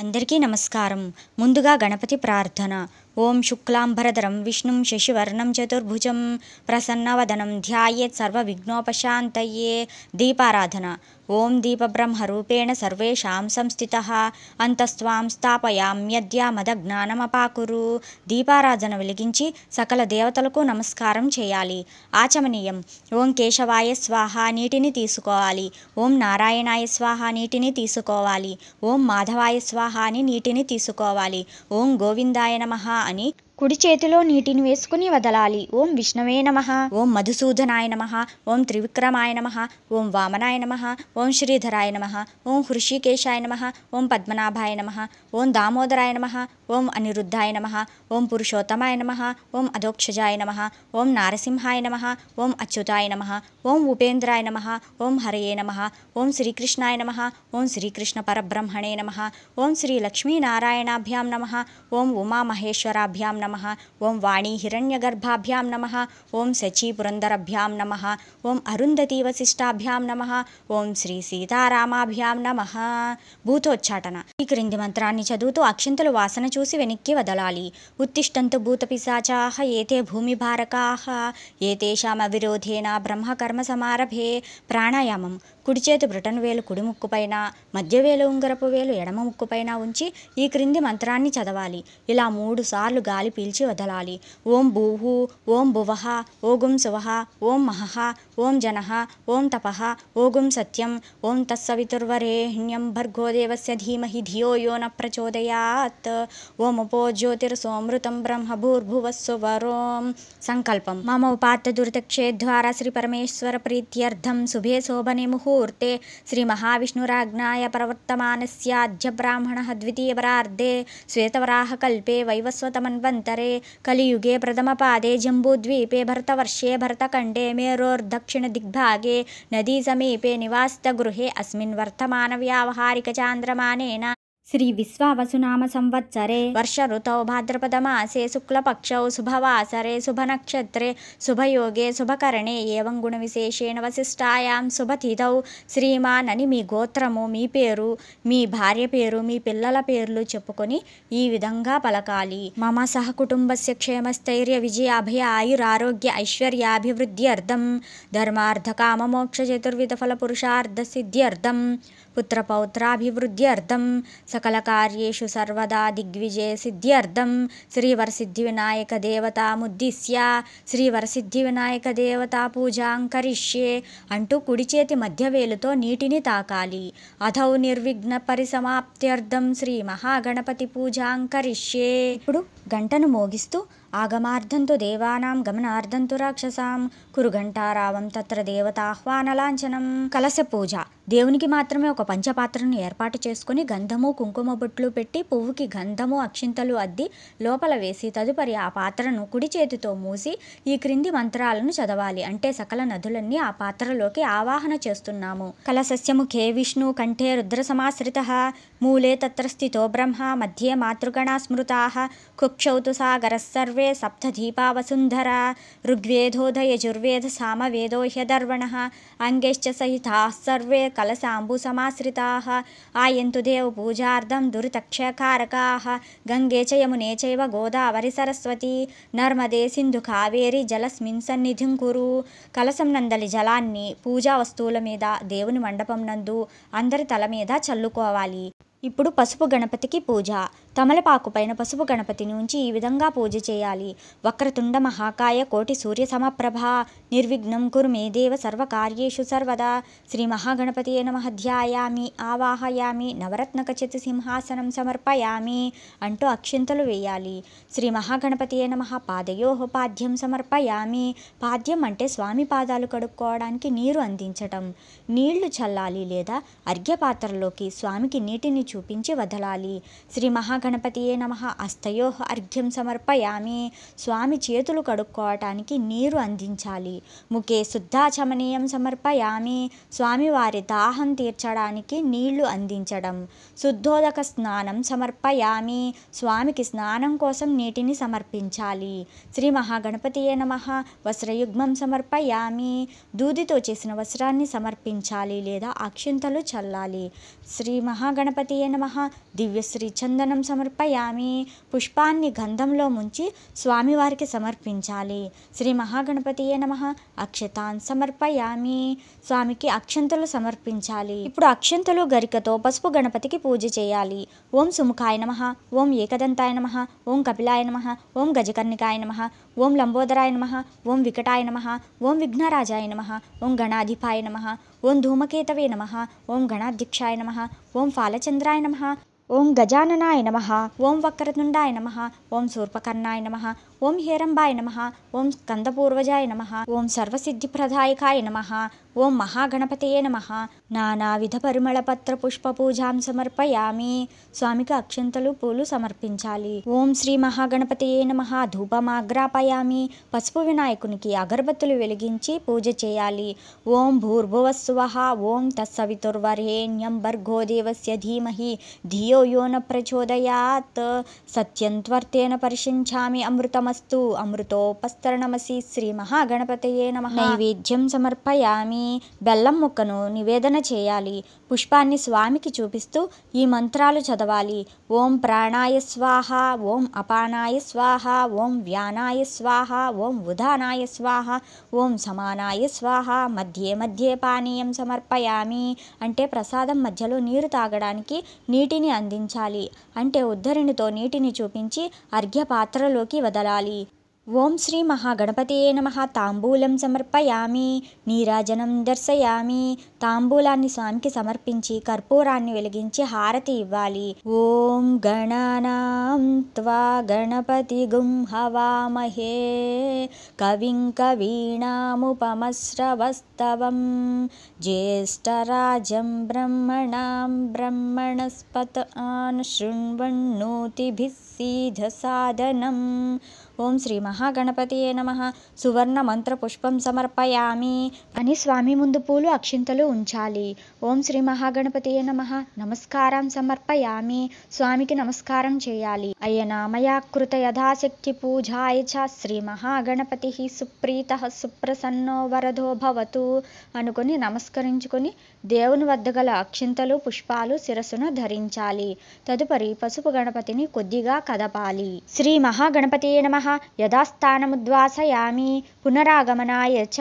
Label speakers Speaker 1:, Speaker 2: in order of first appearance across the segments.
Speaker 1: అందరికీ నమస్కారం. ముందుగా గణపతి ప్రార్థన. ఓం శుక్లాంబరధరం విష్ణుం శశివర్ణం చతుర్భుజం ప్రసన్నవదనం ధ్యాయేత్ సర్వవిఘ్నోపశాంతయే. దీపారాధన. ఓం దీపబ్రహ్మరూపేణ సర్వేషాం సంస్థితః అంతస్త్వాం స్థాపయామ్యద్య మదజ్ఞానమపాకురు. దీపారాధన వెలిగించి సకల దేవతలకు నమస్కారం చేయాలి. ఆచమనీయం. ఓం కేశవాయ స్వాహ, నీటిని తీసుకోవాలి. ఓం నారాయణాయ స్వాహ, నీటిని తీసుకోవాలి. ఓం మాధవాయ స్వాహ అని నీటిని తీసుకోవాలి. ఓం గోవిందాయ నమః అని కుడి చేతిలో నీటిని వేసుకుని వదలాలి. ఓం విష్ణవే నమః, ఓం మధుసూదనాయ నమః, ఓం త్రివిక్రమాయ నమః, ఓం వామనాయ నమః, ఓం శ్రీధరాయ నమః, ఓం హృషికేశాయ నమః, ఓం పద్మనాభాయ నమః, ఓం దామోదరాయ నమః, ఓం అనిరుద్ధాయ నమః, ఓం పురుషోత్తమాయ నమః, ఓం అధోక్షజాయ నమః, ఓం నారసింహాయ నమః, ఓం అచ్యుతాయ నమః, ఓం ఉపేంద్రాయ నమః, ఓం హరయే నమః, ఓం శ్రీకృష్ణాయ నమః, ఓం శ్రీకృష్ణ పరబ్రహ్మణే నమః, ఓం శ్రీ లక్ష్మీనారాయణాభ్యాం నమః, ఓం ఉమామహేశ్వరాభ్యాం నమః, ఓం వాణీ హిరణ్యగర్భాభ్యాం నమః, ఓం శచీ పురందరభ్యాం నమః, ఓం అరుంధతీ వశిష్టాభ్యాం నమః, ఓం శ్రీ సీతారామాభ్యాం నమః. భూతోచ్చాటన. ఈ క్రింది మంత్రాన్ని చదువుతూ అక్షింతలు వాసన చూసి వెనక్కి వదలాలి. ఉత్తిష్టంతు భూతపిశాచాః ఏతే భూమిభారకాః ఏతేషామవిరోధేన బ్రహ్మకర్మ సమారభే. ప్రాణాయామం. కుడి చేతి బ్రటన్ వేలు కుడి ముక్కుపైన, మధ్యవేలు ఉంగరపు వేలు ఎడమ ముక్కుపైన ఉంచి ఈ క్రింది మంత్రాన్ని చదవాలి. ఇలా 3 సార్లు గాలి పీల్చి వదలాలి. ఓం భూః, ఓం భువః, ఓం శువః, ఓం మహః, ఓం జనః, ఓం తపః, ఓం సత్యం, ఓం తత్సవితుర్వరేణ్యం భర్గో దేవస్య ధీమహి ధియో యో న ప్రచోదయాత్. ఓం ఉపో జ్యోతిర్సోమృతం బ్రహ్మ భూర్భువస్సువరోం. సంకల్పం. మమ ఉపాత్త దురితక్షేద్వారా శ్రీ పరమేశ్వర ప్రీత్యర్థం శుభే శోభనే ముహూర్తే శ్రీ మహావిష్ణురాజ్ఞాయ ప్రవర్తమానస్యాద్య బ్రాహ్మణః ద్వితీయపరార్ధే శ్వేతవరాహకల్పే వైవస్వతమన్వంతరే కలియుగే ప్రథమపాదే జంబూద్వీపే భరతవర్షే భరతఖండే మేరోర్దక్షిణదిగ్భాగే నదీ సమీపే నివాసితగృహే అస్మిన్ వర్తమానవ్యావహారికచాంద్రమానేన శ్రీ విశ్వావసునామ సంవత్సరే వర్ష ఋతౌ భాద్రపదమాసే శుక్లపక్షౌ శుభవాసరే శుభనక్షత్రే శుభయోగే శుభకరణే ఏవం గుణవిశేషేణ వశిష్టాయాం శుభతిథౌ. శ్రీమాన్ అని మీ గోత్రము, మీ పేరు, మీ భార్య పేరు, మీ పిల్లల పేర్లు చెప్పుకొని ఈ విధంగా పలకాలి. మమ సహకుటుంబస్య క్షేమస్థైర్య విజయ అభయ ఆయురారోగ్య ఐశ్వర్యాభివృద్ధ్యర్థం ధర్మార్థకామమోక్ష చతుర్విధ ఫల పురుషార్థ సిద్ధ్యర్థం పుత్రపౌత్రాభివృద్ధ్యర్థం సకల కార్యేషు సర్వదా దిగ్విజయ సిద్ధ్యర్థం శ్రీ వరసిద్ధి వినాయక దేవతాముద్దిశ్య శ్రీ వరసిద్ధి వినాయక దేవతా పూజాం కరిష్యే అంటూ కుడి చేతి మధ్యవేలుతో నీటిని తాకాలి. అథౌ నిర్విఘ్న పరిసమాప్త్యర్థం శ్రీ మహాగణపతి పూజాం కరిష్యే. ఇప్పుడు గంటను మోగిస్తూ ఆగమార్థంతు దేవానాం గమనార్థంతు రాక్షసాం కురు ఘంటారావం తత్ర దేవతాహ్వానలాంఛనం. కలశ పూజ. దేవునికి మాత్రమే ఒక పంచపాత్రను ఏర్పాటు చేసుకుని గంధము కుంకుమ బొట్లు పెట్టి పువ్వుకి గంధము అక్షింతలు అద్ది లోపల వేసి తదుపరి ఆ పాత్రను కుడి చేతితో మూసి ఈ క్రింది మంత్రాలను చదవాలి. అంటే సకల నదులన్నీ ఆ పాత్రలోకి ఆవాహన చేస్తున్నాము. కలశస్య ముఖే విష్ణు కంఠే రుద్ర సమాశ్రితః మూలే తత్ర స్థితో బ్రహ్మ మధ్యే మాతృగణా స్మృతాః కుక్షౌ తు సాగరః సర్వే సప్తదీపా వసుంధరా ఋగ్వేదోధ యజుర్వేద సామవేదో హ్యధర్వణః అంగైశ్చ సహితాః సర్వే కలశాంబు సమాశ్రితాః ఆయంతు దేవ పూజార్థం దురితక్షయకారకాః గంగే చ యమునే చైవ గోదావరి సరస్వతి నర్మదే సింధు కావేరి జలస్మిన్ సన్నిధిం కురు. కలశం నందలి జలాన్ని పూజా వస్తువుల మీద, దేవుని మండపం నందు, అందరి తల మీద చల్లుకోవాలి. ఇప్పుడు పసుపు గణపతికి పూజ. తమలపాకు పైన పసుపు గణపతిని ఉంచి ఈ విధంగా పూజ చేయాలి. వక్రతుండ మహాకాయ కోటి సూర్య సమప్రభ నిర్విఘ్నం కురు మే దేవ సర్వకార్యేషు సర్వదా శ్రీ మహాగణపతియే నమః ధ్యాయామి ఆవాహయామి నవరత్నఖచిత సింహాసనం సమర్పయామి అంటూ అక్షింతలు వేయాలి. శ్రీ మహాగణపతియే నమః పాదయోః పాద్యం సమర్పయామి. పాద్యం అంటే స్వామి పాదాలు కడుక్కోవడానికి నీరు అందించటం. నీళ్లు చల్లాలి లేదా అర్ఘ్యపాత్రలోకి స్వామికి నీటిని చూపించి వదలాలి. శ్రీ మహాగణపతియే నమః హస్తయోః అర్ఘ్యం సమర్పయామి. స్వామి చేతులు కడుక్కోవటానికి నీరు అందించాలి. ముఖే శుద్ధాచమనీయం సమర్పయామి. స్వామివారి దాహం తీర్చడానికి నీళ్లు అందించడం. శుద్ధోదక స్నానం సమర్పయామి. స్వామికి స్నానం కోసం నీటిని సమర్పించాలి. శ్రీ మహాగణపతియే నమః వస్త్రయుగ్మం సమర్పయామి. దూదితో చేసిన వస్త్రాన్ని సమర్పించాలి లేదా అక్షింతలు చల్లాలి. శ్రీ మహాగణపతియే మహాగణపతయే నమః. దివ్యశ్రీ చందనం సమర్పయామి. పుష్పాన్ని గంధంలో ముంచి స్వామివారికి సమర్పించాలి. శ్రీ మహాగణపతయే నమః. అక్షతాన్ సమర్పయామి. స్వామికి అక్షంతలు సమర్పించాలి. ఇప్పుడు అక్షంతలు గరికతో పసుపు గణపతికి పూజ చేయాలి. ఓం సుముఖాయ నమః. ఓం ఏకదంతాయ నమః. ఓం కపిలాయ నమః. ఓం గజకర్ణికాయ నమః. ఓం లంబోదరాయ నమః. ఓం వికటాయ నమః. ఓం విఘ్నరాజాయ నమః. ఓం గణాధిపాయ నమః. ఓం ధూమకేతవే నమః. ఓం గణాధ్యక్షాయ నమః. ఓం ఫాలచంద్రాయ నమః. ఓం గజాననాయ నమః. ఓం వక్రతుండాయ నమః. ఓం శూర్పకర్ణాయ నమః. ఓం హేరంబాయ నమః. ఓం స్కందపూర్వజాయ నమః. ఓం సర్వసిద్ధిప్రదాయకాయ నమః. ఓం మహాగణపతయే నమః. నానావిధ పరిమళపత్ర పుష్ప పూజాం సమర్పయామి. స్వామికి అక్షంతలు పూలు సమర్పించాలి. ఓం శ్రీ మహాగణపతయే నమః. ధూపమాగ్రాపయామి. పసుపు వినాయకునికి అగరబత్తులు వెలిగించి పూజ చేయాలి. ఓం భూర్భువస్సువః. ఓం తత్సవితుర్వరేణ్యం భర్గో దేవస్య ధీమహి ధియో యో న ప్రచోదయాత్. సత్యం త్వర్తేన పరిశించామి. అమృతమస్తు. అమృతోపస్తరణమసి. శ్రీ మహాగణపతయే నమః. నైవేద్యం సమర్పయామి. బెల్లం ముక్కను నివేదన చేయాలి. పుష్పాన్ని స్వామికి చూపిస్తూ ఈ మంత్రాలు చదవాలి. ఓం ప్రాణాయ స్వాహ. ఓం అపానాయ స్వాహ. ఓం వ్యానాయ స్వాహ. ఓం ఉదానాయ స్వాహ. ఓం సమానాయ స్వాహ. మధ్యే మధ్యే పానీయం సమర్పయామి. అంటే ప్రసాదం మధ్యలో నీరు తాగడానికి నీటిని అందించాలి. అంటే ఉద్ధరిణితో నీటిని చూపించి అర్ఘ్య పాత్రలోకి వదలాలి. ఓం శ్రీ మహాగణపతయే నమః. తాంబూలం సమర్పయామి. నీరాజనం దర్శయామి. తాంబూలాన్ని స్వామికి సమర్పించి కర్పూరాన్ని వెలిగించి హారతి ఇవ్వాలి. ఓం గణానాం త్వా గణపతిగుం హవామహే కవిం కవీనాముపమశ్రవస్తవం జ్యేష్ఠరాజం బ్రహ్మణాం బ్రహ్మణస్పత ఆన్ శృణ్వన్నోతిభిः సీదసాదనం. ఓం శ్రీ మహాగణపతయే నమః. సువర్ణ మంత్ర పుష్పం సమర్పయామి అని స్వామి ముందు పూలు అక్షింతలు ఉంచాలి. ఓం శ్రీ మహాగణపతయే నమః. నమస్కారం సమర్పయామి. స్వామికి నమస్కారం చేయాలి. అయనామయా కృత యథాశక్తి పూజాయ చ శ్రీ మహాగణపతి సుప్రీతః సుప్రసన్నో వరదో భవతు అనుకుని నమస్కరించుకొని దేవుని వద్ద గల అక్షింతలు పుష్పాలు శిరస్సును ధరించాలి. తదుపరి పసుపు గణపతిని కొద్దిగా కదపాలి. శ్రీ మహాగణపతయే నమః. యథాస్థానముద్వాసయామి. పునరాగమనాయ చ.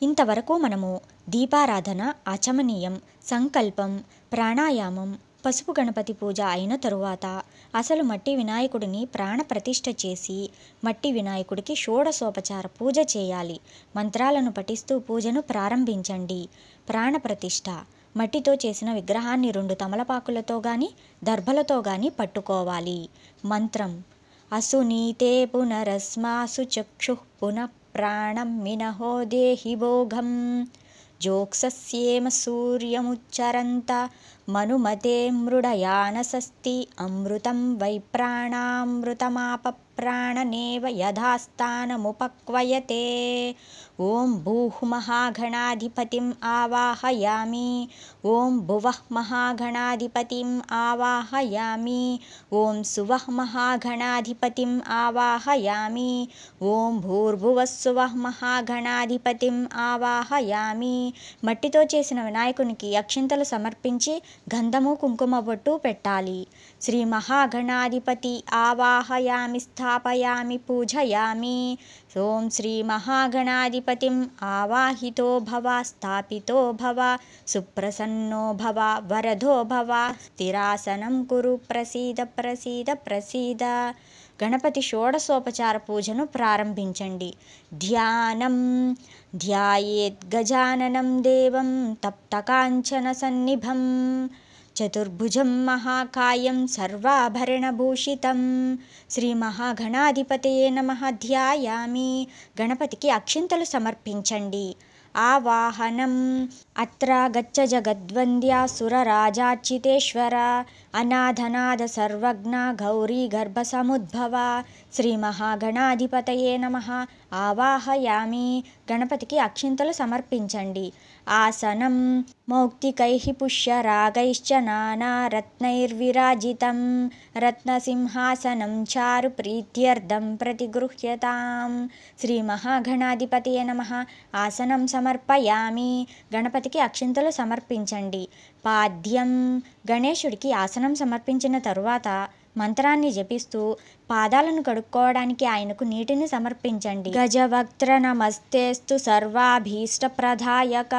Speaker 1: ఇంతవరకు మనము దీపారాధన, ఆచమనీయం, సంకల్పం, ప్రాణాయామం, పసుపు గణపతి పూజ అయిన తరువాత అసలు మట్టి వినాయకుడిని ప్రాణప్రతిష్ఠ చేసి మట్టి వినాయకుడికి షోడశోపచార పూజ చేయాలి. మంత్రాలను పఠిస్తూ పూజను ప్రారంభించండి. ప్రాణప్రతిష్ఠ. మట్టితో చేసిన విగ్రహాన్ని 2 తమలపాకులతో గాని దర్భలతో గాని పట్టుకోవాలి. మంత్రం అసునీతే పునరస్మాసు చక్షుః పునః ప్రాణం మినహో దేహి భోగం జోక్సస్యేమ సూర్యముచ్చరంత మనుమతే మృడయానసస్తి అమృతం వై ప్రాణామృతమాప ప్రాణనేవ యథాస్థానముపక్వయతే. ఓం భూః మహాగణాధిపతిం ఆవాహయామి. ఓం భువః మహాగణాధిపతిం ఆవాహయామి. ఓం సువః మహాగణాధిపతిం ఆవాహయామి. ఓం భూర్భువస్సువః మహాగణాధిపతిం ఆవాహయామి. మట్టితో చేసిన వినాయకునికి అక్షింతలు సమర్పించి గంధము కుంకుమ బొట్టు పెట్టాలి. శ్రీ మహాగణాధిపతి ఆవాహయామి స్థాపయామి పూజయామి. ఓం శ్రీ మహాగణాధిపతిం ఆవాహితో భవ స్థాపితో భవ సుప్రసన్నో భవ వరదో భవ స్థిరాసనం కురు ప్రసీద ప్రసీద ప్రసీద. గణపతి షోడశోపచార పూజను ప్రారంభించండి. ధ్యానం. ధ్యాయేత్ గజాననం దేవం తప్తకాంచన సన్నిభం చతుర్భుజం మహాకాయం సర్వాభరణభూషితం. శ్రీ మహాగణాధిపతయే నమః. ధ్యాయామి. గణపతికి అక్షింతలు సమర్పించండి. ఆవాహనం. అత్ర గచ్చ జగద్వంద్యా సురరాజార్చితేశ్వర అనాథనాథ సర్వజ్ఞ గౌరీ గర్భసముద్భవ. శ్రీ మహాగణాధిపతయే నమః. ఆవాహయామి. గణపతికి అక్షింతలు సమర్పించండి. ఆసనం మౌక్తికైః పుష్యరాగైశ్చ నానారత్నైర్విరాజితం రత్నసింహాసనం చారు ప్రీత్యర్థం ప్రతిగృహ్యతాం. శ్రీ మహాగణాధిపతయే నమః. ఆసనం సమర్పయామి. గణపతికి అక్షింతలు సమర్పించండి. పాద్యం గణేశుడికి ఆసనం సమర్పించిన తరువాత మంత్రాన్ని జపిస్తూ పాదాలను కడుక్కోవడానికి ఆయనకు నీటిని సమర్పించండి. గజవక్త్ర నమస్తేస్తు సర్వాభీష్టప్రదాయక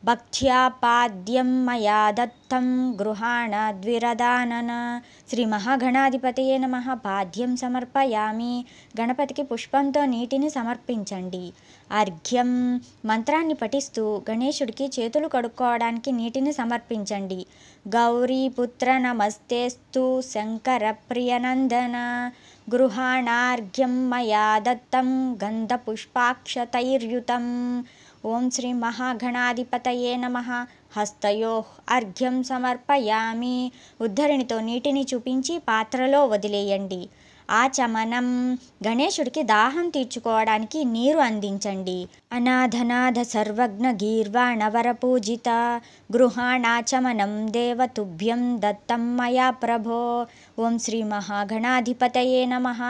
Speaker 1: భక్త్యా పాద్యం మయా దత్తం గృహాణ ద్విరదానన. శ్రీ మహాగణాధిపతయే నమః. పాద్యం సమర్పయామి. గణపతికి పుష్పంతో నీటిని సమర్పించండి. అర్ఘ్యం మంత్రాన్ని పఠిస్తూ గణేశుడికి చేతులు కడుక్కోవడానికి నీటిని సమర్పించండి. గౌరీపుత్ర నమస్తేస్తు శంకర ప్రియనందన గృహాణార్ఘ్యం మయా దత్తం గంధపుష్పాక్షతైర్యుతం. ఓం శ్రీ మహాగణాధిపతయే నమః. హస్తయోః అర్ఘ్యం సమర్పయామి. ఉద్ధరిణితో నీటిని చూపించి పాత్రలో వదిలేయండి. ఆచమనం గణేశుడికి దాహం తీర్చుకోవడానికి నీరు అందించండి. అనాథనాథ సర్వజ్ఞ గీర్వాణవర పూజిత గృహాణాచమనం దేవ తుభ్యం దత్తం మయా ప్రభో. ఓం శ్రీ మహాగణాధిపతయే నమః.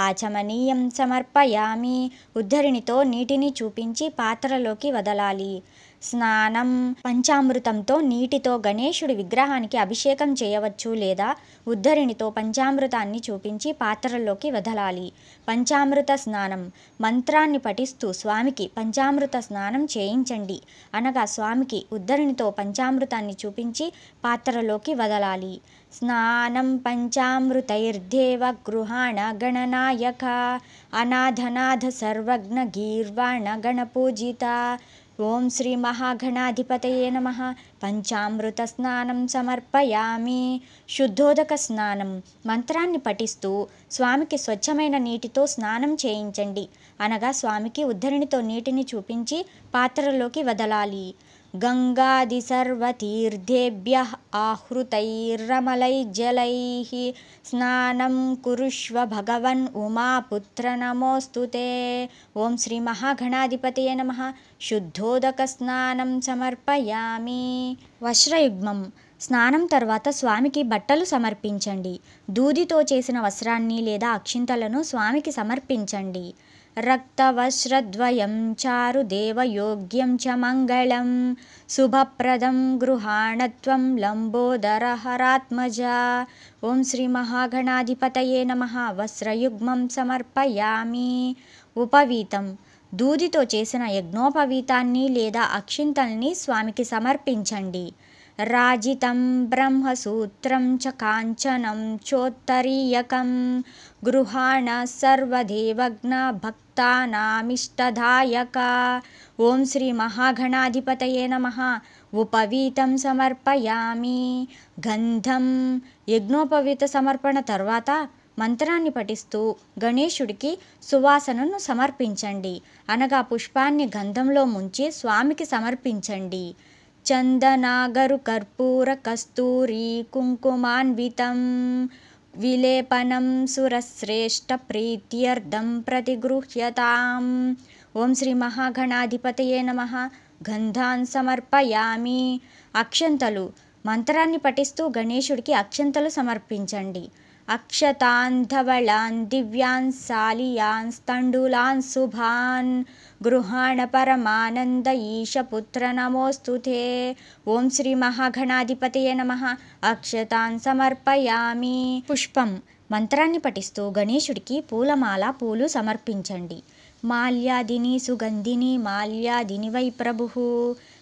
Speaker 1: ఆచమనీయం సమర్పయామి. ఉద్ధరిణితో నీటిని చూపించి పాత్రలోకి వదలాలి. స్నానం పంచామృతంతో నీటితో గణేశుడి విగ్రహానికి అభిషేకం చేయవచ్చు లేదా ఉద్ధరిణితో పంచామృతాన్ని చూపించి పాత్రలోకి వదలాలి. పంచామృత స్నానం మంత్రాన్ని పఠిస్తూ స్వామికి పంచామృత స్నానం చేయించండి. అనగా స్వామికి ఉద్ధరిణితో పంచామృతాన్ని చూపించి పాత్రలోకి వదలాలి. స్నానం పంచామృతైర్దేవ గృహాణ గణనాయక అనాథనాథ సర్వజ్ఞ గీర్వాణ గణపూజిత. ఓం శ్రీ మహాగణాధిపతయే నమః. పంచామృత స్నానం సమర్పయామి. శుద్ధోదక స్నానం మంత్రాన్ని పఠిస్తూ స్వామికి స్వచ్ఛమైన నీటితో స్నానం చేయించండి. అనగా స్వామికి ఉద్ధరిణితో నీటిని చూపించి పాత్రలోకి వదలాలి. గంగాది సర్వతీర్థేభ్యః ఆహృతైర్రమలైర్జలైః స్నానం కురుష్వ భగవన్ ఉమాపుత్ర నమోస్తుతే. ఓం శ్రీ మహాగణాధిపతయే నమః. శుద్ధోదక స్నానం సమర్పయామి. వస్త్రయుగ్మం స్నానం తర్వాత స్వామికి బట్టలు సమర్పించండి. దూదితో చేసిన వస్త్రాన్ని లేదా అక్షింతలను స్వామికి సమర్పించండి. రక్తవస్త్రద్వయం చారు దేవయోగ్యం చ మంగళం శుభప్రదం గృహాణత్వం లంబోదరహరాత్మజ. ఓం శ్రీ మహాగణాధిపతయే నమః. వస్త్రయుగ్మం సమర్పయామి. ఉపవీతం దూదితో చేసిన యజ్ఞోపవీతాన్ని లేదా అక్షింతల్ని స్వామికి సమర్పించండి. రాజితం బ్రహ్మసూత్రం చ కాంచనం చోత్తరీయకం గృహాణ సర్వదేవజ్ఞ భక్తానామిష్టదాయక. ఓం శ్రీ మహాగణాధిపతయే నమః. ఉపవీతం సమర్పయామి. గంధం యజ్ఞోపవీత సమర్పణ తర్వాత మంత్రాన్ని పఠిస్తూ గణేశుడికి సువాసనను సమర్పించండి. అనగా పుష్పాన్ని గంధంలో ముంచి స్వామికి సమర్పించండి. చందనాగరు కర్పూర కస్తూరి కుంకుమాన్వితం విలేపనం సురశ్రేష్ఠ ప్రీత్యర్థం ప్రతిగృహ్యతాం. ఓం శ్రీ మహాగణాధిపతయే నమః. గంధాన్ సమర్పయామి. అక్షంతలు మంత్రాన్ని పఠిస్తూ గణేశుడికి అక్షంతలు సమర్పించండి. అక్షతాన్ ధవళాన్ దివ్యాన్ సాలియాన్ తండూలాన్ శుభాన్ గృహాణ పరమానంద ఈశపుత్ర నమోస్తుతే. ఓం శ్రీ మహాగణాధిపతయే నమః. అక్షతాన్ సమర్పయామి. పుష్పం మంత్రాన్ని పఠిస్తూ గణేశుడికి పూలమాల పూలు సమర్పించండి. మాల్యాదిని సుగంధిని మాల్యాదిని వై ప్రభుః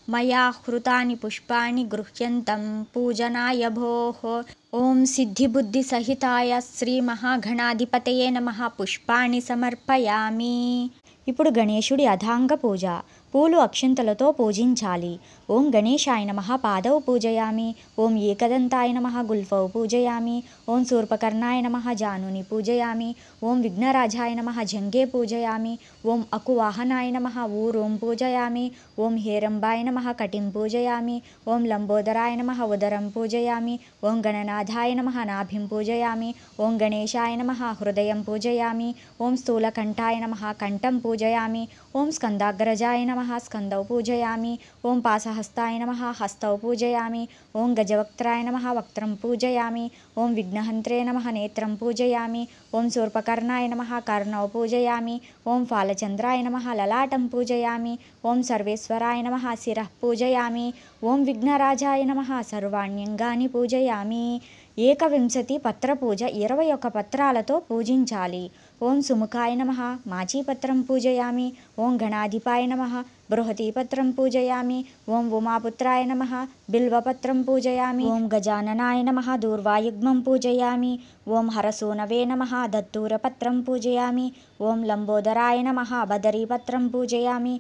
Speaker 1: మయా హృతాని పుష్పాణి గృహ్యంతం పూజనాయ భోః. ఓం సిద్ధిబుద్ధి సహితాయ శ్రీ మహాగణాధిపతయే నమః. పుష్పాణి సమర్పయామి. ఇప్పుడు గణేశుడి అథాంగ పూజ. పూలు అక్షింతలతో పూజించాలి. ఓం గణేశాయ నమః పాదౌ పూజయామి. ఓం ఏకదంతాయ నమః గుల్ఫౌ పూజయామి. ఓం శూర్పకర్ణాయ నమః జానుని పూజయామి. ఓం విఘ్నరాజాయ నమః జంఘే పూజయామి. ఓం అకువాహనాయ నమః ఊరోం పూజయామి. ఓం హేరంబాయ నమః కటిం పూజయామి. ఓం లంబోదరాయ నమః ఉదరం పూజయామి. ఓం గణనాథాయ నమః నాభిం పూజయామి. ఓం గణేశాయ నమః హృదయం పూజయామి. ఓం స్థూలకంఠాయ నమః కంఠం పూజయామి. ఓం స్కందాగ్రజాయ నమః नमः स्कन्दौ पूजयामि। ॐ पाशहस्ताय नमः हस्तौ पूजयामि। ॐ गजवक्त्राय नमः वक्त्रं पूजयामि। ॐ विघ्नहन्त्रे नमः नेत्रं पूजयामि। ॐ शूर्पकर्णाय नमः कर्णौ पूजयामि। ॐ फालचन्द्राय नमः ललाटं पूजयामि। ॐ सर्वेश्वराय नमः शिरः पूजयामि। ॐ विघ्नराजाय नमः सर्वाण्यङ्गानि पूजयामि। 21 పత్రపూజ 21 పత్రాలతో పూజించాలి. ఓం సుముఖాయ నమః మాచీపత్రం పూజయామి. ఓం గణాధిపాయ నమః బృహతీపత్రం పూజయామి. ఓం ఉమాపుత్రాయ నమః బిల్వపత్రం పూజయామి. ఓం గజాననాయ నమః దూర్వాయుగ్మం పూజయామి. ఓం హరసూనవే నమః దత్తూరపత్రం పూజయామి. ఓం లంబోదరాయ నమః బదరీపత్రం పూజయామి.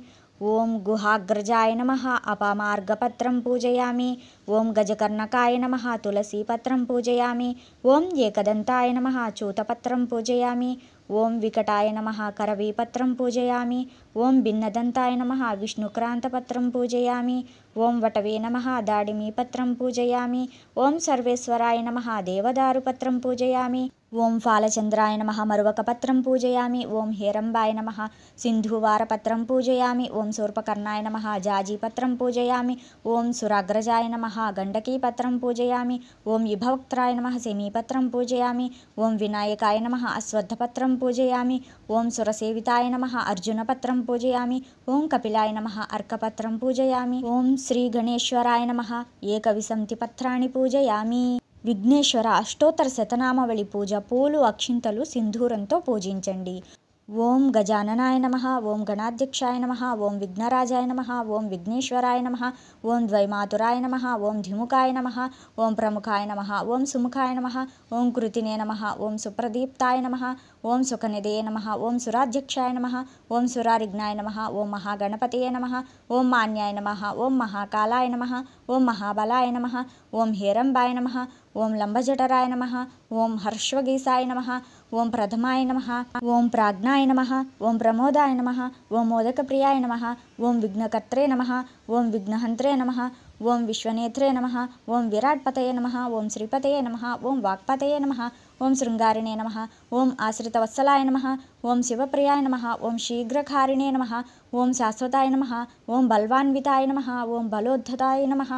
Speaker 1: ఓం గుహాగ్రజాయ నమః అపమార్గపత్రం పూజయామి. ఓం గజకర్ణకాయ నమః తులసీపత్రం పూజయామి. ఓం ఏకదంతాయ నమః చూతపత్రం పూజయామి. ఓం వికటాయ నమః కరవీపత్రం పూజయామి. ఓం భిన్నదంతాయ నమః విష్ణుక్రాంతపత్రం పూజయామి. ఓం వటవే నమః దాడిమీపత్రం పూజయామి. ఓం సర్వేశ్వరాయ నమః దేవదారుపత్రం పూజయామి. ఓం ఫాలచంద్రాయ నమః మరువకపత్రం పూజయామి. ఓం హేరంబాయ నమః సింధువారపత్రం పూజయామి. ఓం శూర్పకర్ణాయ నమః జాజీపత్రం పూజయామి. ఓం సురాగ్రజాయ నమః గండకీపత్రం పూజయామి. ఓం విభవక్త్రాయ నమః శమీపత్రం పూజయామి. ఓం వినాయకాయ నమః అశ్వత్థపత్రం పూజయామి. ఓం సురసేవితాయ నమః అర్జునపత్రం పూజయామి. ఓం కపిలాయ నమః అర్కపత్రం పూజయామి. ఓం శ్రీ గణేశ్వరాయ నమః ఏకవింశతి పత్రాన్ని పూజయామి. విఘ్నేశ్వర అష్టోత్తర శతనామావళి పూజ పూలు అక్షింతలు సింధూరంతో పూజించండి. ఓం గజాననాయ నమః. ఓం గణాధ్యక్షాయ నమః. ఓం విఘ్నరాజాయ నమః. ఓం విఘ్నేశ్వరాయ నమః. ఓం ద్వైమాతురాయ నమః. ఓం ధిముఖాయ నమః. ఓం ప్రముఖాయ నమః. ఓం సుముఖాయ నమః. ఓం కృతినే నమః. ఓం సుప్రదీప్తాయ నమః. ఓం సుఖనిధయే నమః. ఓం సురాధ్యక్షాయ నమః. ఓం సురారిఘ్నాయ నమః. ఓం మహాగణపతయే నమః. ఓం మాన్యాయ నమః. ఓం మహాకాలాయ నమః. ఓం మహాబలాయ నమః. ఓం హేరంబాయ నమః. ఓం లంబజఠరాయ నమః. ఓం హర్ష్వగీసాయ నమః. ఓం ప్రథమాయ నమః. ఓం ప్రాజ్ఞాయ నమః. ఓం ప్రమోదాయ నమః. ఓం మోదకప్రియాయ నమః. ఓం విఘ్నకర్త్రే నమః. ఓం విఘ్నహంత్రే నమః. ఓం విశ్వనేత్రే నమః. ఓం విరాట్పతయే నమః. ఓం శ్రీపతయే నమః. ఓం వాక్పతయే నమః. ఓం శృంగారిణే నమః. ఓం ఆశ్రితవత్సలాయ నమః. ఓం శివప్రియాయ నమః. ఓం శీఘ్రకారిణే నమః. ఓం శాశ్వతాయ నమః. ఓం బల్వాన్వితాయ నమః. ఓం బలోద్ధతాయ నమః.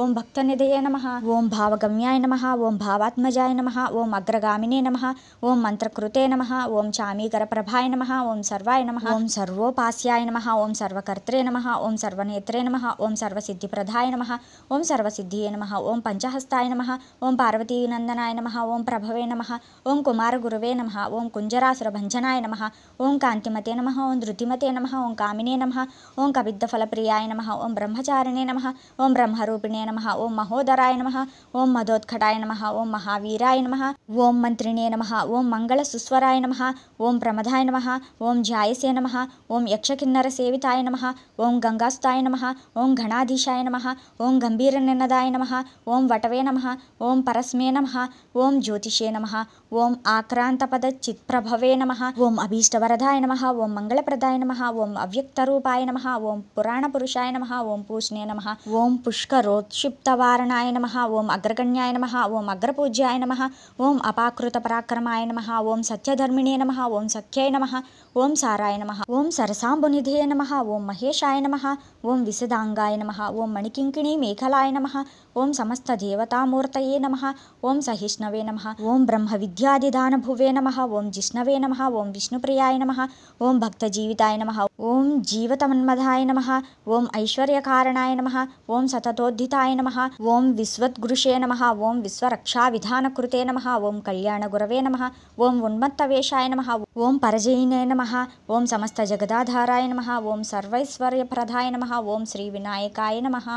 Speaker 1: ఓం భక్తనిధయే నమః. ఓం భావగమ్యాయ నమః. ఓం భావాత్మజాయ నమః. ఓం అగ్రగామినే నమః. ఓం మంత్రకృతే నమః. ఓం చామీకరప్రభాయ నమః. ఓం సర్వాయ నమః. ఓం సర్వోపాస్యాయ నమః. ఓం సర్వకర్త్రే నమః. ఓం సర్వనేత్రే నమః. ఓం సర్వసిద్ధిప్రదాయ నమః. ఓం సర్వసిద్ధియే నమః. ఓం పంచహస్తాయ నమః. ఓం పార్వతీనందనాయ నమః. ఓం ప్రభవే నమః. ఓం కుమారగురువే నమః. ఓం కుంజరాసురభంజనాయ నమః. ఓం కాంతిమతే నమః. ఓం ధృతిమతే నమః. ఓం కామినే నమః. ఓం కవిద్దఫలప్రియాయ నమః. ఓం బ్రహ్మచారిణే నమః. ఓం బ్రహ్మరూపిణే నమః. ఓం మహోదరాయ నమః. ఓం మదోత్కటాయ నమః. ఓం మహావీరాయ నమః. ఓం మంత్రిణే నమః. ఓం మంగళసుస్వరాయ నమః. ఓం ప్రమదాయ నమః. ఓం ఝాయసే నమః. ఓం యక్షకిన్నర సేవితాయ నమః. ఓం గంగాసుతాయ నమః. ఓం ఘనాధీశాయ నమః. ఓం గంభీరనినదాయ నమః. ఓం వటవే నమః. ఓం పరస్మే నమః. ఓం జ్యోతిషే నమః. ఓం ఆక్రాంతపద చిత్ప్రభవే నమః. ఓం అభీష్టవరదాయ నమః. ఓం మంగళప్రదాయ నమః. ఓం అవ్యక్తరూపాయ నమః. ఓం పురాణపురుషాయ నమః. ఓం పూష్ణే నమః. ఓం పుష్కరోత్క్షిప్తవారణాయ నమః. ఓం అగ్రగణ్యాయ నమః. ఓం అగ్రపూజ్యాయ నమః. ఓం అపాకృత పరాక్రమాయ నమః. ఓం సత్యధర్మిణే నమః. ఓం సఖ్యై నమః. ఓం సారాయ నమః. ఓం సరసాంబునిధయే నమః. ఓం మహేశాయ నమః. ఓం విశదాంగాయ నమః. ఓం మణికింకిణీ మేఖలాయ నమః. ఓం సమస్త దేవతామూర్తయే నమః. ఓం సహిష్ణవే నమః. ఓం బ్రహ్మ విద్యాదిదానభువే నమః. ఓం జిష్ణవే నమః. ఓం విష్ణుప్రియాయ నమః. ఓం భక్తజీవితాయ నమః. ఓం జీవతమన్మధాయ నమః. ఓం ఐశ్వర్యకారణాయ నమః. ఓం సతతోద్ధితాయ నమః. ఓం విశ్వద్గురుషే నమః. ఓం విశ్వరక్షావిధానకృతే నమః. ఓం కళ్యాణగురవే నమః. ఓం ఉన్మత్తవేషాయ నమః. ఓం పరజయినే నమః. ఓం సమస్త జగదాధారాయ నమః. ఓం సర్వైశ్వర్యప్రదాయ నమః. ఓం శ్రీ వినాయకాయ నమః.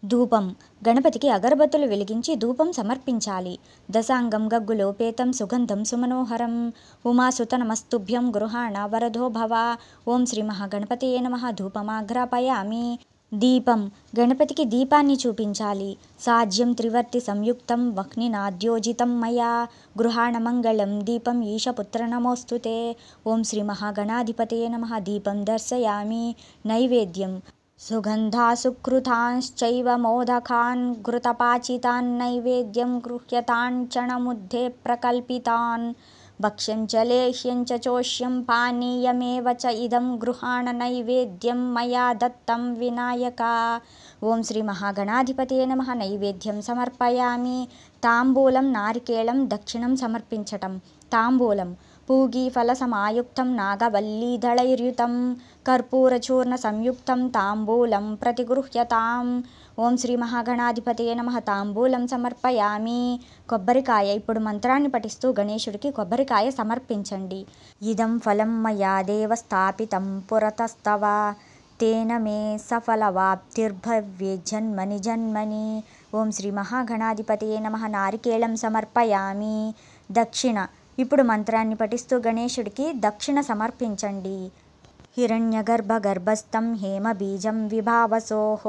Speaker 1: ధూపం గణపతికి అగరబత్తులు వెలిగించి ధూపం సమర్పించాలి. దశాంగం గగ్గులోపేతం సుగంధం సుమనోహరం. ఉమాసుత నమస్తుభ్యం గృహాణ వరదో భవ. ఓం శ్రీ మహాగణపతయే నమః. ధూపమాఘ్రాపయామి. దీపం గణపతికి దీపాన్ని చూపించాలి. సాజ్యం త్రివర్తి సంయుక్తం వహ్నినాద్యోజితం మయా. గృహాణ మంగళం దీపం ఈశపుత్ర నమోస్తుతే. ఓం శ్రీ మహాగణాధిపతయే నమః. దీపం దర్శయామి. నైవేద్యం సుగంధాసుకృతాంశ్చైవ మోదకాన్ ఘృతపాచితాన్ నైవేద్యం గృహ్యతాన్ చణముద్ధే ప్రకల్పితాన్. భక్ష్యం చ లేహ్యం చ చోష్యం పానీయమేవ చ ఇదం గృహాణ నైవేద్యం మయా దత్తం వినాయక. ఓం శ్రీ మహాగణాధిపతయే నమః. నైవేద్యం సమర్పయామి. తాంబూలం నారికేళం దక్షిణం సమర్పించటం. తాంబూలం పూగీఫల సమాయుక్తం నాగవల్లీదళైర్యుతం కర్పూరచూర్ణ సంయుక్తం తాంబూలం ప్రతిగృహ్యతాం. ఓం శ్రీ మహాగణాధిపతయే నమః. తాంబూలం సమర్పయామి. కొబ్బరికాయ. ఇప్పుడు మంత్రాన్ని పఠిస్తూ గణేశుడికి కొబ్బరికాయ సమర్పించండి. ఇదం ఫలం మయా దేవ స్థాపితం పురతస్తవ తేన మే సఫలవాప్తిర్భవ్యే జన్మని జన్మని. ఓం శ్రీ మహాగణాధిపతయే నమః. నారికేళం సమర్పయామి. దక్షిణ. ఇప్పుడు మంత్రాన్ని పఠిస్తూ గణేశుడికి దక్షిణ సమర్పించండి. హిరణ్యగర్భగర్భస్థం హేమబీజం విభావసోః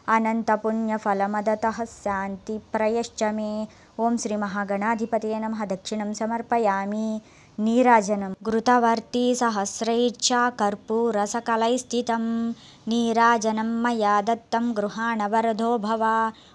Speaker 1: అనంతపుణ్యఫలమదతః శాంతి ప్రయశ్చ మే. ఓం శ్రీ మహాగణాధిపతయే నమః. దక్షిణం సమర్పయామి. నీరాజనం. ఘృతవర్తి సహస్రైశ్చ కర్పూరసకలైస్థితం నీరాజనం మయా దత్తం గృహాణ వరదో భవ.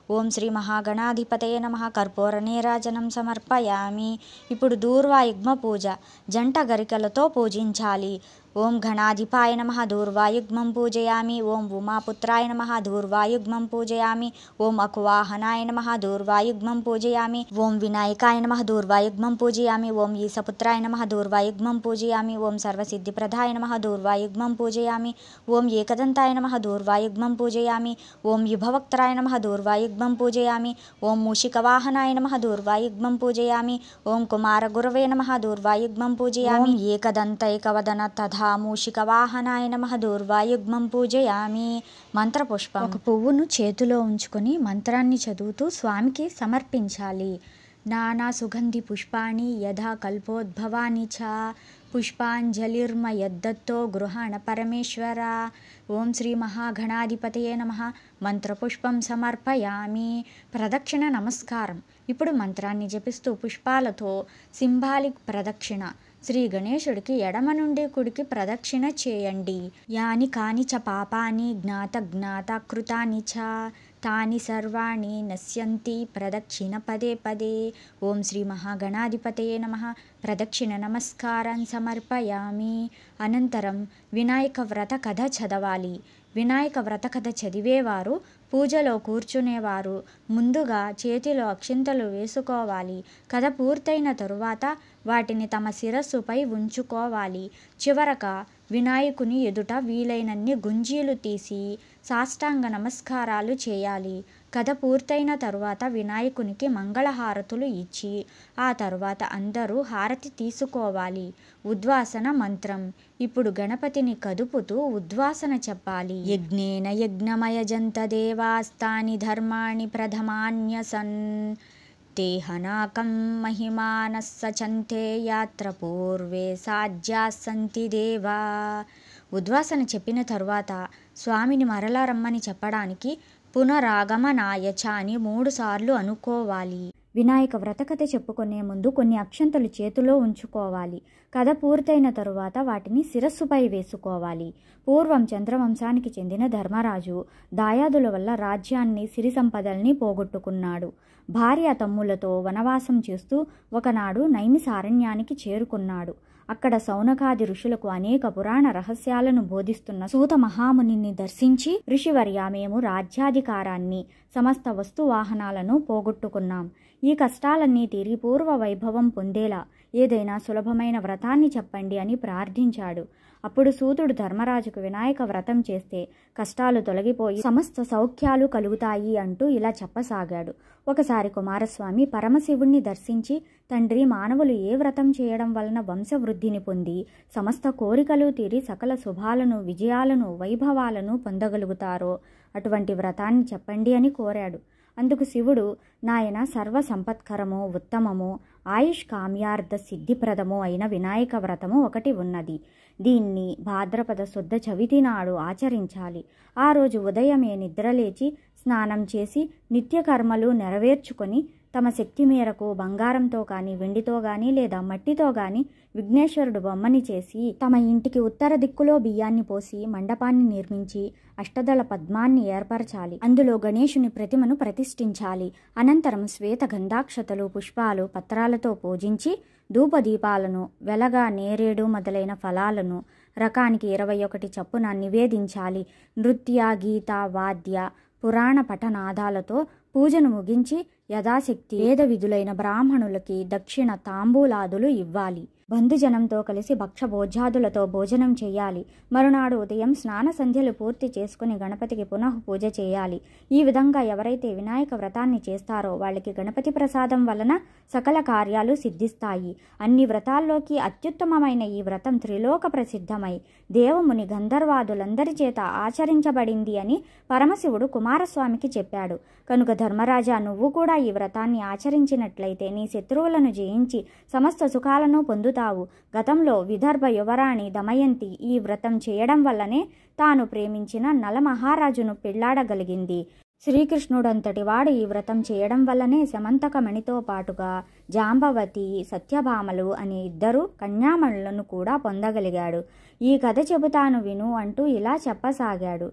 Speaker 1: ఓం శ్రీ మహాగణాధిపతయే నమః. కర్పూర నీరాజనం సమర్పయామి. ఇప్పుడు దూర్వాయుగ్మ పూజ. జంట గరికలతో పూజించాలి. ఓం గణాధిపాయ నమః. దూర్వాయుగ్మం పూజయామి. ఓం ఉమాపుత్రాయ నమః. దూర్వాయుగ్మం పూజయామి. ఓం అకువాహనాయ నమః. దూర్వాయుగ్మం పూజయామి. ఓం వినాయకాయ నమః. దూర్వాయుగ్మం పూజయామి. ఓం ఈశపుత్రాయ నమః. దూర్వాయుగ్మం పూజయామి. ఓం సర్వసిద్ధిప్రదాయ నమః. దూర్వాయుగ్మం పూజయామి. ఓం ఏకదంతాయ నమః. దూర్వాయుగ్మం పూజయామి. ఓం విభవక్త్రాయ నమః. దూర్వాయుగ్మం పూజయామి. ఓం మూషికవాహనాయ నమః. దూర్వాయుగ్మం పూజయామి. ఓం కుమారగురవే నమః. దూర్వాయుగ్మం పూజయామి. ఓం ఏకదంతైకవదన తథా మూషికవాహనాయ నమః. దూర్వాయుగ్మం పూజయామి. మంత్రపుష్పం. ఒక పువ్వును చేతిలో ఉంచుకొని మంత్రాన్ని చదువుతూ స్వామికి సమర్పించాలి. నానా సుగంధి పుష్పాణి యథా కల్పోద్భవాని చ పుష్పాంజలిర్మయద్దత్తో గృహాణ పరమేశ్వర. ఓం శ్రీ మహాగణాధిపతయే నమః. మంత్రపుష్పం సమర్పయామి. ప్రదక్షిణ నమస్కారం. ఇప్పుడు మంత్రాన్ని జపిస్తూ పుష్పాలతో సింబాలిక్ ప్రదక్షిణ. శ్రీ గణేశుడికి ఎడమ నుండి కుడికి ప్రదక్షిణ చేయండి. యాని కాని చ పాపాని జ్ఞాత కృతాని చ తాని సర్వాణి నశ్యంతి ప్రదక్షిణ పదే పదే. ఓం శ్రీ మహాగణాధిపతయే నమః. ప్రదక్షిణ నమస్కారం సమర్పయామి. అనంతరం వినాయక వ్రత కథ చదవాలి. వినాయక వ్రత కథ చదివేవారు పూజలో కూర్చునేవారు ముందుగా చేతిలో అక్షింతలు వేసుకోవాలి. కథ పూర్తయిన తరువాత వాటిని తమ శిరస్సుపై ఉంచుకోవాలి. చివరగా వినాయకుని ఎదుట వీలైనన్ని గుంజీలు తీసి సాష్టాంగ నమస్కారాలు చేయాలి. కథ పూర్తయిన తరువాత వినాయకునికి మంగళహారతులు ఇచ్చి ఆ తరువాత అందరూ హారతి తీసుకోవాలి. ఉద్వాసన మంత్రం. ఇప్పుడు గణపతిని కదుపుతూ ఉద్వాసన చెప్పాలి. యజ్ఞేన యజ్ఞమయజంత దేవాస్తాని ధర్మాణి ప్రథమాన్యసన్ తేహనాకం మహిమానః సచంతే యాత్ర పూర్వే సాధ్యాస్సంతి దేవా. ఉద్వాసన చెప్పిన తరువాత స్వామిని మరలా రమ్మని చెప్పడానికి పునరాగమనాయ చ అని 3 సార్లు అనుకోవాలి. వినాయక వ్రతకథ చెప్పుకునే ముందు కొన్ని అక్షంతలు చేతిలో ఉంచుకోవాలి. కథ పూర్తయిన తరువాత వాటిని శిరస్సుపై వేసుకోవాలి. పూర్వం చంద్రవంశానికి చెందిన ధర్మరాజు దాయాదుల వల్ల రాజ్యాన్ని సిరి సంపదల్ని పోగొట్టుకున్నాడు. భార్య తమ్ములతో వనవాసం చేస్తూ ఒకనాడు నైమిసారణ్యానికి చేరుకున్నాడు. అక్కడ సౌనకాది ఋషులకు అనేక పురాణ రహస్యాలను బోధిస్తున్న సూత మహామునిని దర్శించి, ఋషివర్య, మేము రాజ్యాధికారాన్ని సమస్త వస్తు వాహనాలను పోగొట్టుకున్నాం. ఈ కష్టాలన్నీ తీరి పూర్వ వైభవం పొందేలా ఏదైనా సులభమైన వ్రతాన్ని చెప్పండి అని ప్రార్థించాడు. అప్పుడు సూతుడు ధర్మరాజుకు వినాయక వ్రతం చేస్తే కష్టాలు తొలగిపోయి సమస్త సౌఖ్యాలు కలుగుతాయి అంటూ ఇలా చెప్పసాగాడు. ఒకసారి కుమారస్వామి పరమశివుణ్ణి దర్శించి, తండ్రి, మానవులు ఏ వ్రతం చేయడం వలన వంశవృద్ధిని పొంది సమస్త కోరికలు తీరి సకల శుభాలను, విజయాలను, వైభవాలను పొందగలుగుతారో అటువంటి వ్రతాన్ని చెప్పండి అని కోరాడు. అందుకు శివుడు, నాయన, సర్వ సంపత్కరము, ఉత్తమము, ఆయుష్ కామ్యార్థ సిద్ధిప్రదము అయిన వినాయక వ్రతము ఒకటి ఉన్నది. దీన్ని భాద్రపద శుద్ధ చవితి నాడు ఆచరించాలి. ఆ రోజు ఉదయమే నిద్రలేచి స్నానం చేసి నిత్యకర్మలు నెరవేర్చుకొని తమ శక్తి మేరకు బంగారంతో కానీ, వెండితో కానీ లేదా మట్టితో కానీ విఘ్నేశ్వరుడు బొమ్మని చేసి తమ ఇంటికి ఉత్తర దిక్కులో బియ్యాన్ని పోసి మండపాన్ని నిర్మించి అష్టదళ పద్మాన్ని ఏర్పరచాలి. అందులో గణేశుని ప్రతిమను ప్రతిష్ఠించాలి. అనంతరం శ్వేత గంధాక్షతలు, పుష్పాలు, పత్రాలతో పూజించి ధూపదీపాలను, వెలగ, నేరేడు మొదలైన ఫలాలను రకానికి 21 చప్పున నివేదించాలి. నృత్య, గీత, వాద్య, పురాణ పఠనాదాలతో పూజను ముగించి యథాశక్తి వేద విధులైన బ్రాహ్మణులకి దక్షిణ తాంబూలాదులు ఇవ్వాలి. బంధుజనంతో కలిసి భక్షభోజ్యాదులతో భోజనం చేయాలి. మరునాడు ఉదయం స్నాన సంధ్యలు పూర్తి చేసుకుని గణపతికి పునః పూజ చేయాలి. ఈ విధంగా ఎవరైతే వినాయక వ్రతాన్ని చేస్తారో వాళ్ళకి గణపతి ప్రసాదం వలన సకల కార్యాలు సిద్ధిస్తాయి. అన్ని వ్రతాల్లోకి అత్యుత్తమమైన ఈ వ్రతం త్రిలోక ప్రసిద్ధమై దేవముని గంధర్వాదులందరి చేత ఆచరించబడింది అని పరమశివుడు కుమారస్వామికి చెప్పాడు. కనుక ధర్మరాజా, నువ్వు కూడా ఈ వ్రతాన్ని ఆచరించినట్లయితే నీ శత్రువులను జయించి సమస్త సుఖాలను పొందుతావు. గతంలో విదర్భ యువరాణి దమయంతి ఈ వ్రతం చేయడం వల్లనే తాను ప్రేమించిన నలమహారాజును పెళ్లాడగలిగింది. శ్రీకృష్ణుడంతటి వాడు ఈ వ్రతం చేయడం వల్లనే శమంతకమణితో పాటుగా జాంబవతి, సత్యభామలు అనే 2 కన్యామణులను కూడా పొందగలిగాడు. ఈ కథ చెబుతాను విను అంటూ ఇలా చెప్పసాగాడు.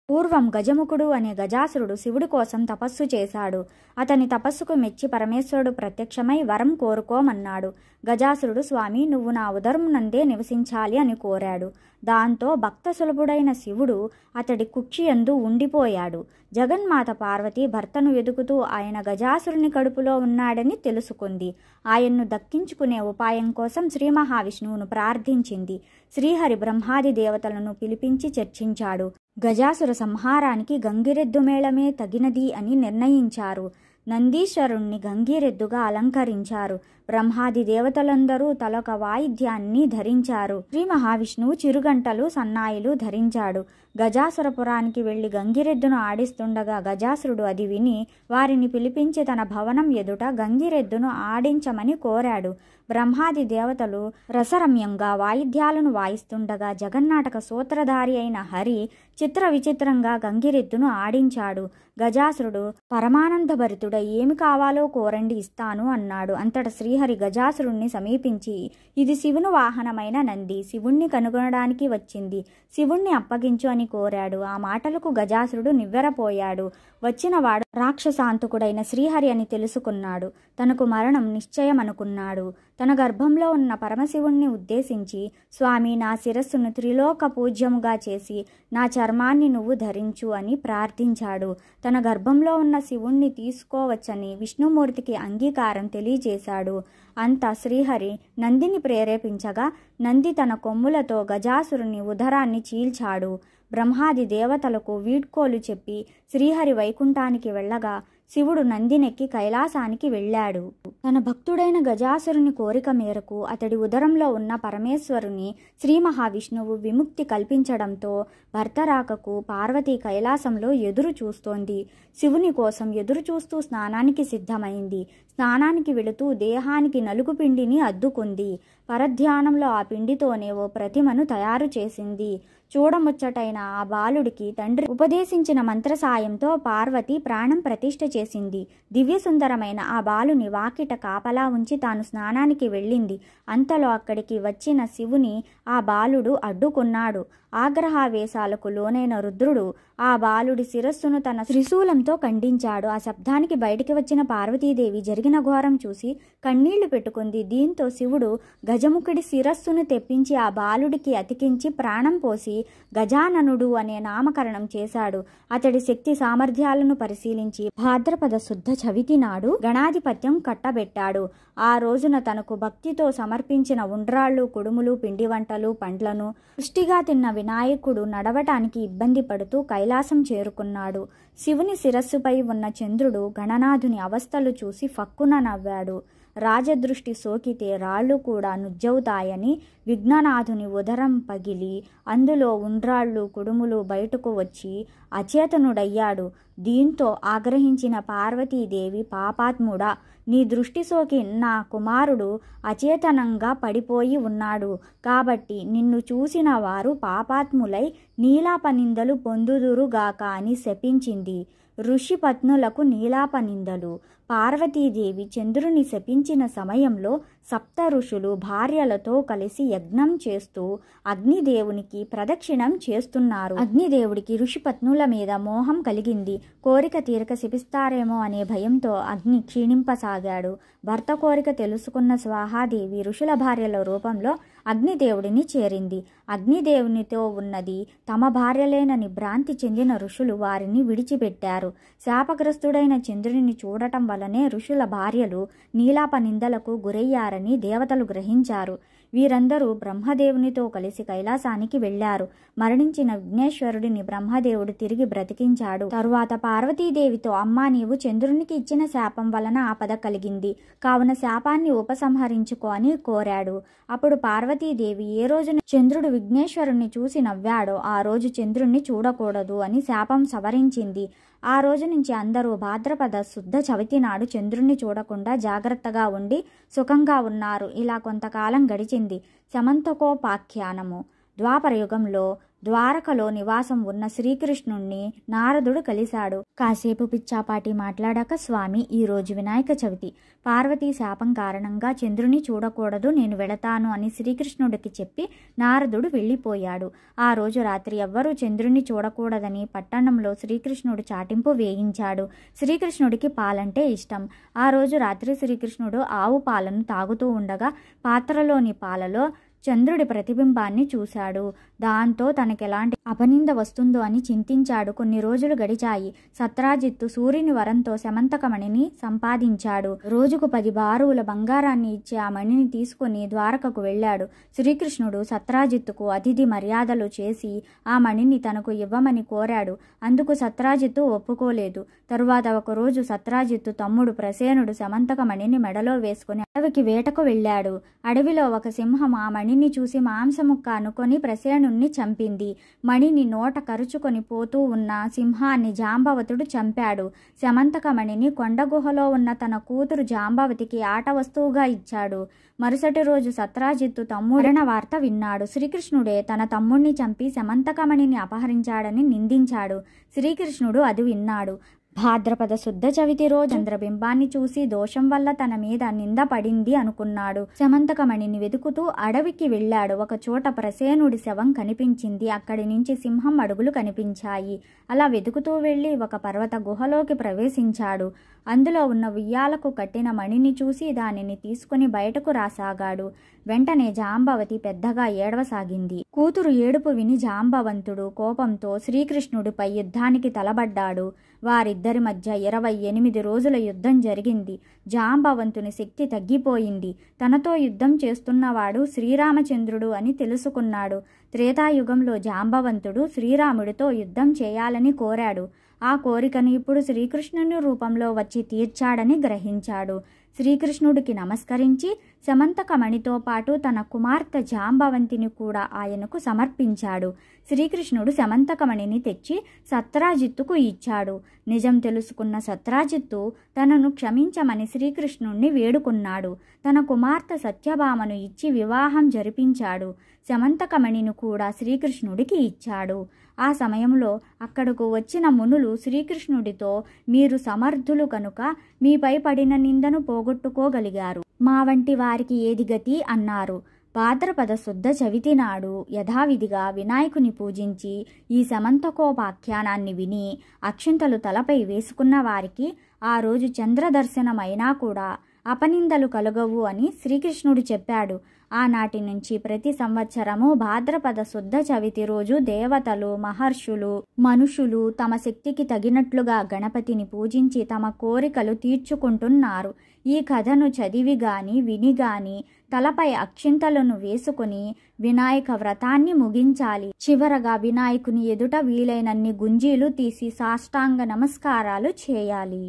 Speaker 1: పూర్వం గజముఖుడు అనే గజాసురుడు శివుడి కోసం తపస్సు చేశాడు. అతని తపస్సుకు మెచ్చి పరమేశ్వరుడు ప్రత్యక్షమై వరం కోరుకోమన్నాడు. గజాసురుడు, స్వామి, నువ్వు నా ఉదరం నందే నివసించాలి అని కోరాడు. దాంతో భక్త సులభుడైన శివుడు అతడి కుక్షియందు ఉండిపోయాడు. జగన్మాత పార్వతి భర్తను వెదుకుతూ ఆయన గజాసురుని కడుపులో ఉన్నాడని తెలుసుకుంది. ఆయన్ను దక్కించుకునే ఉపాయం కోసం శ్రీ మహావిష్ణువును ప్రార్థించింది. శ్రీహరి బ్రహ్మాది దేవతలను పిలిపించి చర్చించాడు. గజాసుర సంహారానికి గంగిరెద్దు మేళమే తగినది అని నిర్ణయించారు. నందీశ్వరుణ్ణి గంగిరెద్దుగా అలంకరించారు. బ్రహ్మాది దేవతలందరూ తలొక వాయిద్యాన్ని ధరించారు. శ్రీ మహావిష్ణువు చిరుగంటలు, సన్నాయిలు ధరించాడు. గజాసురపురానికి వెళ్లి గంగిరెద్దును ఆడిస్తుండగా గజాసురుడు అది విని వారిని పిలిపించి తన భవనం ఎదుట గంగిరెద్దును ఆడించమని కోరాడు. బ్రహ్మాది దేవతలు రసరమ్యంగా వాయిద్యాలను వాయిస్తుండగా జగన్నాటక సూత్రధారి అయిన హరి చిత్ర విచిత్రంగా గంగిరెద్దును ఆడించాడు. గజాసురుడు పరమానందభరితుడై ఏమి కావాలో కోరండి, ఇస్తాను అన్నాడు. అంతట శ్రీహరి గజాసురుణ్ణి సమీపించి, ఇది శివుని వాహనమైన నంది, శివుణ్ణి కనుగొనడానికి వచ్చింది, శివుణ్ణి అప్పగించు అని కోరాడు. ఆ మాటలకు గజాసురుడు నివ్వెరపోయాడు. వచ్చినవాడు రాక్షసాంతకుడైన శ్రీహరి అని తెలుసుకున్నాడు. తనకు మరణం నిశ్చయమనుకున్నాడు. తన గర్భంలో ఉన్న పరమశివుణ్ణి ఉద్దేశించి, స్వామి, నా శిరస్సును త్రిలోక పూజ్యముగా చేసి నా చర్మాన్ని నువ్వు ధరించు అని ప్రార్థించాడు. తన గర్భంలో ఉన్న శివుణ్ణి తీసుకోవచ్చని విష్ణుమూర్తికి అంగీకారం తెలియజేశాడు. అంతా శ్రీహరి నందిని ప్రేరేపించగా నంది తన కొమ్ములతో గజాసురుని ఉదరాన్ని చీల్చాడు. బ్రహ్మాది దేవతలకు వీడ్కోలు చెప్పి శ్రీహరి వైకుంఠానికి వెళ్ళగా శివుడు నందినెక్కి కైలాసానికి వెళ్ళాడు. తన భక్తుడైన గజాసురుని కోరిక మేరకు అతడి ఉదరంలో ఉన్న పరమేశ్వరుని శ్రీ మహావిష్ణువు విముక్తి కల్పించడంతో భర్త రాకకు పార్వతి కైలాసంలో ఎదురు చూస్తోంది. శివుని కోసం ఎదురు చూస్తూ స్నానానికి సిద్ధమైంది. స్నానానికి వెళుతూ దేహానికి నలుగు పిండిని అద్దుకుంది. పరధ్యానంలో ఆ పిండితోనే ఓ ప్రతిమను తయారు చేసింది. చూడముచ్చటైన ఆ బాలుడికి తండ్రి ఉపదేశించిన మంత్ర సాయంతో పార్వతి ప్రాణం ప్రతిష్ఠ చేసింది. దివ్యసుందరమైన ఆ బాలుని వాకిట కాపలా ఉంచి తాను స్నానానికి వెళ్ళింది. అంతలో అక్కడికి వచ్చిన శివుని ఆ బాలుడు అడ్డుకున్నాడు. ఆగ్రహావేశాలకు లోనైన రుద్రుడు ఆ బాలుడి శిరస్సును తన త్రిశూలంతో ఖండించాడు. ఆ శబ్దానికి బయటికి వచ్చిన పార్వతీదేవి జరిగిన ఘోరం చూసి కన్నీళ్లు పెట్టుకుంది. దీంతో శివుడు గజముఖుడి శిరస్సును తెప్పించి ఆ బాలుడికి అతికించి ప్రాణం పోసి గజాననుడు అనే నామకరణం చేశాడు. అతడి శక్తి సామర్థ్యాలను పరిశీలించి భాద్రపద శుద్ధ చవితి నాడు గణాధిపత్యం కట్టబెట్టాడు. ఆ రోజున తనకు భక్తితో సమర్పించిన ఉండ్రాళ్ళు, కుడుములు, పిండి వంటలు, పండ్లను పుష్టిగా తిన్న వినాయకుడు నడవటానికి ఇబ్బంది పడుతూ కైలాసం చేరుకున్నాడు. శివుని శిరస్సుపై ఉన్న చంద్రుడు గణనాథుని అవస్థలు చూసి ఫక్కున నవ్వాడు. రాజదృష్టి సోకితే రాళ్ళు కూడా నుజ్జవుతాయని విఘ్ననాథుని ఉదరం పగిలి అందులో ఉండ్రాళ్ళు, కుడుములు బయటకు వచ్చి అచేతనుడయ్యాడు. దీంతో ఆగ్రహించిన పార్వతీదేవి, పాపాత్ముడా, నీ దృష్టి సోకి నా కుమారుడు అచేతనంగా పడిపోయి ఉన్నాడు. కాబట్టి నిన్ను చూసిన వారు పాపాత్ములై నీలాపనిందలు పొందుదురుగాక అని శపించింది. ఋషిపత్నులకు నీలాపనిందలు. పార్వతీదేవి చంద్రుని శపించిన సమయంలో సప్త ఋషులు భార్యలతో కలిసి యజ్ఞం చేస్తూ అగ్నిదేవునికి ప్రదక్షిణం చేస్తున్నారు. అగ్నిదేవుడికి ఋషిపత్నుల మీద మోహం కలిగింది. కోరిక తీరక శపిస్తారేమో అనే భయంతో అగ్ని క్షీణింపసాగాడు. భర్త కోరిక తెలుసుకున్న స్వాహాదేవి ఋషుల భార్యల రూపంలో అగ్నిదేవుడిని చేరింది. అగ్నిదేవునితో ఉన్నది తమ భార్యలేనని భ్రాంతి చెందిన ఋషులు వారిని విడిచిపెట్టారు. శాపగ్రస్తుడైన చంద్రుడిని చూడటం వలనే ఋషుల భార్యలు నీలాపనిందలకు గురయ్యారని దేవతలు గ్రహించారు. వీరందరూ బ్రహ్మదేవునితో కలిసి కైలాసానికి వెళ్లారు. మరణించిన విఘ్నేశ్వరుడిని బ్రహ్మదేవుడు తిరిగి బ్రతికించాడు. తరువాత పార్వతీదేవితో, అమ్మా, నీవు చంద్రునికి ఇచ్చిన శాపం వలన ఆపద కలిగింది, కావున శాపాన్ని ఉపసంహరించుకో అని కోరాడు. అప్పుడు పార్వతీదేవి ఏ రోజున చంద్రుడు విఘ్నేశ్వరుణ్ణి చూసి నవ్వాడో ఆ రోజు చంద్రుణ్ణి చూడకూడదు అని శాపం సవరించింది. ఆ రోజు నుంచి అందరూ భాద్రపద శుద్ధ చవితి నాడు చంద్రుణ్ణి చూడకుండా జాగ్రత్తగా ఉండి సుఖంగా ఉన్నారు. ఇలా కొంతకాలం గడిచింది. శమంతకోపాఖ్యానము. ద్వాపరయుగంలో ద్వారకలో నివాసం ఉన్న శ్రీకృష్ణుణ్ణి నారదుడు కలిశాడు. కాసేపు పిచ్చాపాటి మాట్లాడాక, స్వామి, ఈ రోజు వినాయక చవితి. పార్వతీ శాపం కారణంగా చంద్రుని చూడకూడదు, నేను వెళతాను అని శ్రీకృష్ణుడికి చెప్పి నారదుడు వెళ్ళిపోయాడు. ఆ రోజు రాత్రి ఎవ్వరూ చంద్రుని చూడకూడదని పట్టణంలో శ్రీకృష్ణుడు చాటింపు వేయించాడు. శ్రీకృష్ణుడికి పాలంటే ఇష్టం. ఆ రోజు రాత్రి శ్రీకృష్ణుడు ఆవు పాలను తాగుతూ ఉండగా పాత్రలోని పాలలో చంద్రుడి ప్రతిబింబాన్ని చూశాడు. దాంతో తనకెలాంటి అపనింద వస్తుందో అని చింతించాడు. కొన్ని రోజులు గడిచాయి. సత్రాజిత్తు సూర్యుని వరంతో శమంతకమణిని సంపాదించాడు. రోజుకు 10 బారువుల బంగారాన్ని ఇచ్చి ఆ మణిని తీసుకుని ద్వారకకు వెళ్ళాడు. శ్రీకృష్ణుడు సత్రాజిత్తుకు అతిథి మర్యాదలు చేసి ఆ మణిని తనకు ఇవ్వమని కోరాడు. అందుకు సత్రాజిత్తు ఒప్పుకోలేదు. తరువాత ఒకరోజు సత్రాజిత్తు తమ్ముడు ప్రసేనుడు శమంతకమణిని మెడలో వేసుకుని అడవికి వేటకు వెళ్ళాడు. అడవిలో ఒక సింహం ఆ మణిని చూసి మాంసముక్క అనుకొని ప్రసేనుణ్ణి చంపింది. మణిని నోట కరుచుకొని పోతూ ఉన్న సింహాన్ని జాంబవతుడు చంపాడు. శమంతకమణిని కొండగుహలో ఉన్న తన కూతురు జాంబవతికి ఆట వస్తువుగా ఇచ్చాడు. మరుసటి రోజు సత్రాజిత్తు తమ్ముడన వార్త విన్నాడు. శ్రీకృష్ణుడే తన తమ్ముణ్ణి చంపి శమంతకమణిని అపహరించాడని నిందించాడు. శ్రీకృష్ణుడు అది విన్నాడు. భాద్రపద శుద్ధ చవితి రోజు చంద్రబింబాన్ని చూసి దోషం వల్ల తన మీద నింద పడింది అనుకున్నాడు. శమంతకమణిని వెతుకుతూ అడవికి వెళ్ళాడు. ఒక చోట ప్రసేనుడి శవం కనిపించింది. అక్కడి నుంచి సింహం అడుగులు కనిపించాయి. అలా వెతుకుతూ వెళ్ళి ఒక పర్వత గుహలోకి ప్రవేశించాడు. అందులో ఉన్న ఉయ్యాలకు కట్టిన మణిని చూసి దానిని తీసుకుని బయటకు రాసాగాడు. వెంటనే జాంబవతి పెద్దగా ఏడవసాగింది. కూతురు ఏడుపు విని జాంబవంతుడు కోపంతో శ్రీకృష్ణుడిపై యుద్ధానికి తలబడ్డాడు. వారిద్దరి మధ్య 28 రోజుల యుద్ధం జరిగింది. జాంబవంతుని శక్తి తగ్గిపోయింది. తనతో యుద్ధం చేస్తున్నవాడు శ్రీరామచంద్రుడు అని తెలుసుకున్నాడు. త్రేతాయుగంలో జాంబవంతుడు శ్రీరాముడితో యుద్ధం చేయాలని కోరాడు. ఆ కోరికను ఇప్పుడు శ్రీకృష్ణుని రూపంలో వచ్చి తీర్చాడని గ్రహించాడు. శ్రీకృష్ణుడికి నమస్కరించి శమంతకమణితో పాటు తన కుమార్తె జాంబవంతిని కూడా ఆయనకు సమర్పించాడు. శ్రీకృష్ణుడు శమంతకమణిని తెచ్చి సత్రాజిత్తుకు ఇచ్చాడు. నిజం తెలుసుకున్న సత్రాజిత్తు తనను క్షమించమని శ్రీకృష్ణుణ్ణి వేడుకున్నాడు. తన కుమార్తె సత్యభామను ఇచ్చి వివాహం జరిపించాడు. శమంతకమణిని కూడా శ్రీకృష్ణుడికి ఇచ్చాడు. ఆ సమయంలో అక్కడకు వచ్చిన మునులు శ్రీకృష్ణుడితో, మీరు సమర్థులు కనుక మీపై పడిన నిందను పోగొట్టుకోగలిగారు. మా వంటి వారికి ఏది గతి అన్నారు. భాద్రపద శుద్ధ చవితి నాడు యథావిధిగా వినాయకుని పూజించి ఈ శమంతకోపాఖ్యానాన్ని విని అక్షింతలు తలపై వేసుకున్న వారికి ఆ రోజు చంద్రదర్శనమైనా కూడా అపనిందలు కలగవు అని శ్రీకృష్ణుడు చెప్పాడు. ఆనాటి నుంచి ప్రతి సంవత్సరము భాద్రపద శుద్ధ చవితి రోజు దేవతలు, మహర్షులు, మనుషులు తమ శక్తికి తగినట్లుగా గణపతిని పూజించి తమ కోరికలు తీర్చుకుంటున్నారు. ఈ కథను చదివి గాని విని గాని తలపై అక్షింతలను వేసుకుని వినాయక వ్రతాన్ని ముగించాలి. చివరగా వినాయకుని ఎదుట వీలైనన్ని గుంజీలు తీసి సాష్టాంగ నమస్కారాలు చేయాలి.